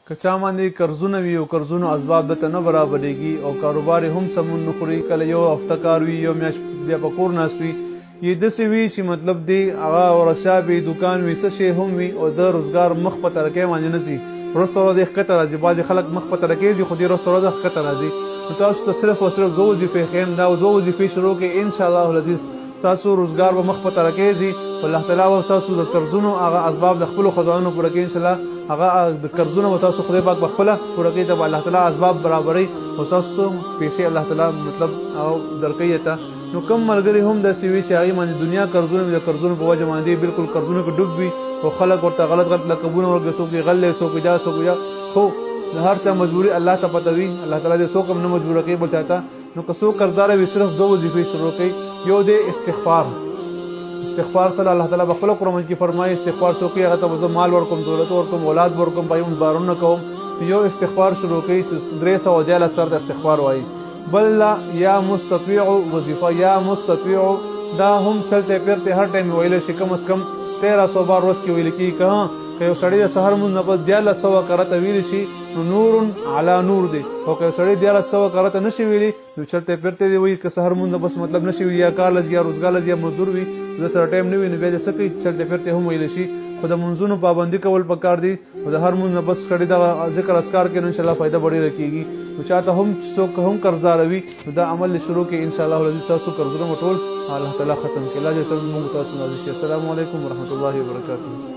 که چا باندې قرضونه وي او قرضونو اسباب دته نه برابرېږي او کاروبار یې هم سمون نه خوري، کله یو هفته کار وي یو میاشت بیا په کور ناست وي، یې داسې وي چې مطلب دی هغه ورکشاپ وي، دوکان وي، څه شی هم وي او د روزګار مخ په ترقۍ باندې نه ځي، وروسته ورځ یې ښکته راځي. بعضې خلک مخ په ترقۍ ځي خو دې وروسته ورځ ښکته راځي. نو تاسو ته صرف او صرف 2 وظیفې ښیم، دا 2 وظیفې شروع کړئ، انشاءالله العزیز ستاسو روزګار به مخ په ترقۍ ځي. الله تعالی به ستاسو د قرضونو هغه اسباب د خپلو خزانو پوره کوي انشاءالله. هغه د قرضونه به تاسو خدای پاک په خپله پوره کوي، ته به الله تعالی اسباب برابروي او ستاسو پیسې الله تعالی مطلب درکوي ته. نو کم ملګري هم داسې وي چې هغې باندې دنیا قرضونه وي، د قرضونو په وجه باندې بلکل قرضونو کې ډوب وي او خلک ورته غلط غلط لقبونه ورکوي، څوک یې غل دی، څوک یې دا، څوک یې دا. خو د هر چا مجبوري الله ته پته وي، الله تعالی دې څوک هم نه مجبوره کوي بل چا ته. نو که څوک قرضداره وي صرف 2 وظیفې شروع کوي. یو دی استغفار. استغفار سره الله تعالی په خپل قرآن کې فرمایي استغفار څوک کوي هغه ته به زه مال ورکوم، دولت ورکوم، اولاد ورکوم، پای هم بارونه کوم. یو استغفار شروع کوي 314 سره استغفار وایي. بل یا مستطیع وظیفه، یا مستطیع دا هم چلتے پھرتے هر ټایم ویلی شي، کم از کم 1300 بار ورځ کې ویل کېږي. که یو سړی د سهار لمونځ نه پس 1400 کرته ویلی شي نو نور علی نور دی، او که یو سړی 1400 کرته نشي ویلی نو چلتے پھرتے دی وایي. که سهار لمونځ نه پس مطلب نشي ویلی، یا کار لږ یا روزګار لږ یا مزدور وي، د سره ټایم نه وي نو بیا دې څه کوي، چلتے پھرتے هم ویلی شي. خو د منځونو پابندي کول پکار دي او د هر منځ نه بس سړی دغه ذکر اذکار کوي نو انشاءالله فایده به ډېره کېږي. نو چاته هم څوک هم قرضداره وي نو دا عمل شروع کړي، انشاءالله العزیز ستاسو قرضونه به ټول الله تعالی ختم کړي. الله جل جلاله موږ تاسو نازل شي. السلام علیکم ورحمة الله وبرکاته.